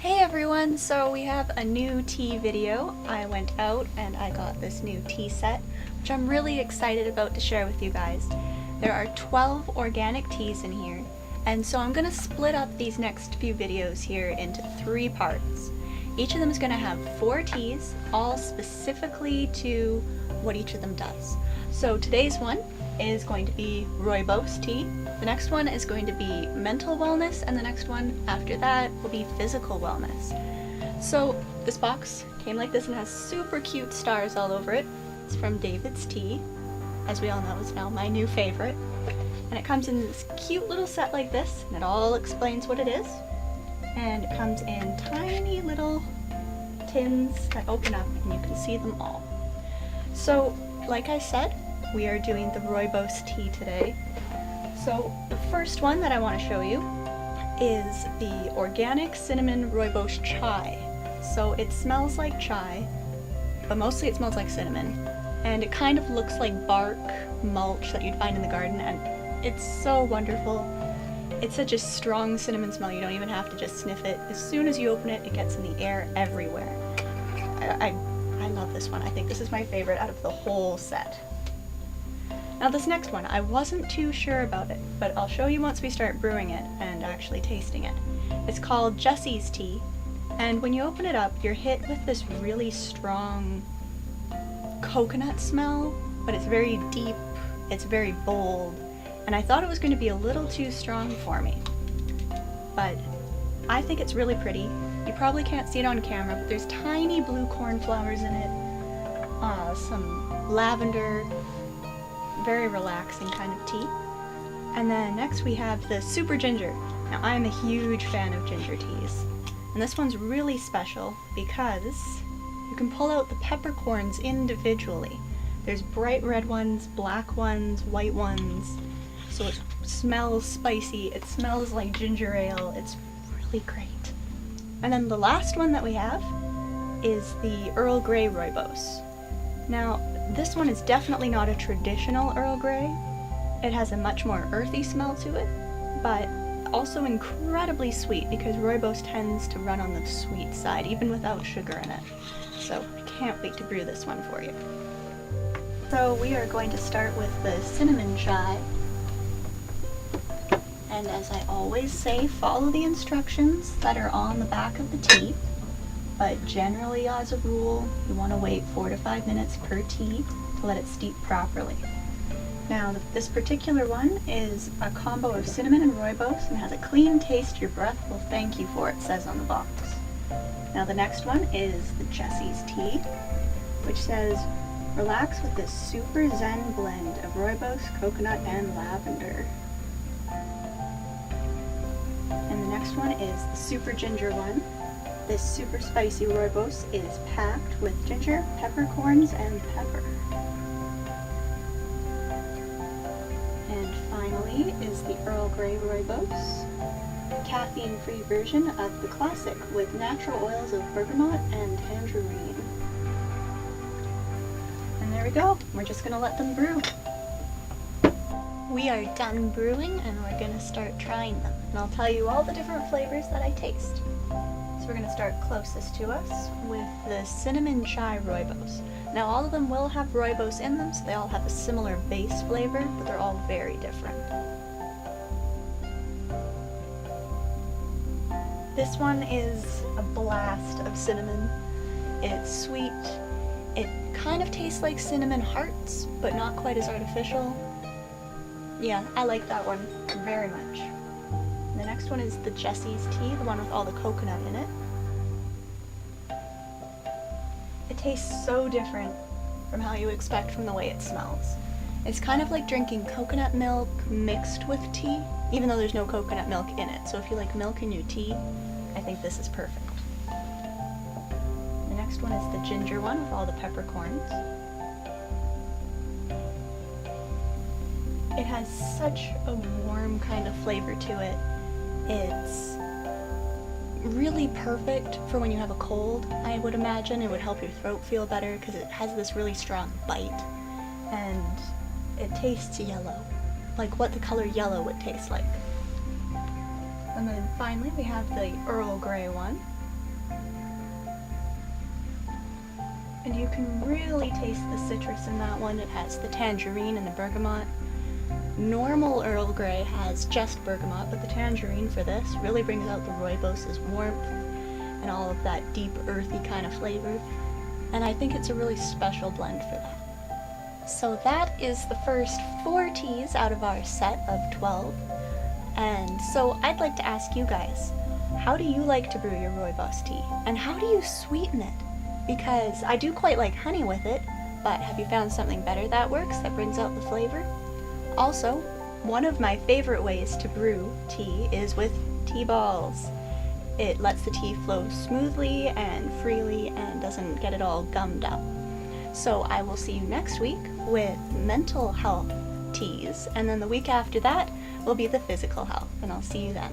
Hey everyone, so we have a new tea video. I went out and I got this new tea set, which I'm really excited about to share with you guys. There are 12 organic teas in here, and so I'm going to split up these next few videos here into 3 parts. Each of them is going to have 4 teas, all specifically to what each of them does. So today's one is going to be rooibos tea, the next one is going to be mental wellness, and the next one after that will be physical wellness. So this box came like this and has super cute stars all over it. It's from David's Tea, as we all know is now my new favorite. And it comes in this cute little set like this, and it all explains what it is. And it comes in tiny little tins that open up and you can see them all. So like I said, we are doing the rooibos tea today. So the first one that I want to show you is the organic cinnamon rooibos chai. So it smells like chai, but mostly it smells like cinnamon. And it kind of looks like bark mulch that you'd find in the garden, and it's so wonderful. It's such a strong cinnamon smell, you don't even have to just sniff it. As soon as you open it, it gets in the air everywhere. I love this one. I think this is my favorite out of the whole set. Now this next one, I wasn't too sure about it, but I'll show you once we start brewing it and actually tasting it. It's called Jesse's Tea, and when you open it up, you're hit with this really strong coconut smell, but it's very deep, it's very bold, and I thought it was going to be a little too strong for me. But I think it's really pretty. You probably can't see it on camera, but there's tiny blue cornflowers in it, some lavender, very relaxing kind of tea. And then next we have the super ginger. Now I am a huge fan of ginger teas, and this one's really special because you can pull out the peppercorns individually. There's bright red ones, black ones, white ones, so it smells spicy, it smells like ginger ale, it's really great. And then the last one that we have is the Earl Grey rooibos. Now this one is definitely not a traditional Earl Grey. It has a much more earthy smell to it, but also incredibly sweet because rooibos tends to run on the sweet side, even without sugar in it. So I can't wait to brew this one for you. So we are going to start with the cinnamon chai. And as I always say, follow the instructions that are on the back of the tea. But generally, as a rule, you want to wait 4 to 5 minutes per tea to let it steep properly. Now, this particular one is a combo of cinnamon and rooibos and has a clean taste your breath will thank you for, it says on the box. Now the next one is the Jesse's Tea, which says, relax with this super zen blend of rooibos, coconut, and lavender. And the next one is the super ginger one. This super spicy rooibos is packed with ginger, peppercorns, and pepper. And finally is the Earl Grey rooibos, caffeine-free version of the classic with natural oils of bergamot and tangerine. And there we go. We're just going to let them brew. We are done brewing and we're going to start trying them. And I'll tell you all the different flavors that I taste. So we're going to start closest to us with the cinnamon chai rooibos. Now all of them will have rooibos in them, so they all have a similar base flavor, but they're all very different. This one is a blast of cinnamon. It's sweet. It kind of tastes like cinnamon hearts, but not quite as artificial. Yeah, I like that one very much. The next one is the Jesse's Tea, the one with all the coconut in it. It tastes so different from how you expect from the way it smells. It's kind of like drinking coconut milk mixed with tea, even though there's no coconut milk in it. So if you like milk in your tea, I think this is perfect. The next one is the ginger one with all the peppercorns. It has such a warm kind of flavor to it. It's really perfect for when you have a cold, I would imagine. It would help your throat feel better because it has this really strong bite, and it tastes yellow, like what the color yellow would taste like. And then finally we have the Earl Grey one, And you can really taste the citrus in that one. It has the tangerine and the bergamot. Normal Earl Grey has just bergamot, but the tangerine for this really brings out the rooibos's warmth and all of that deep, earthy kind of flavor. And I think it's a really special blend for that. So that is the first 4 teas out of our set of 12. And so I'd like to ask you guys, how do you like to brew your rooibos tea? And how do you sweeten it? Because I do quite like honey with it, but have you found something better that works, that brings out the flavor? Also, one of my favorite ways to brew tea is with tea balls. It lets the tea flow smoothly and freely and doesn't get it all gummed up. So I will see you next week with mental health teas, and then the week after that will be the physical health, and I'll see you then.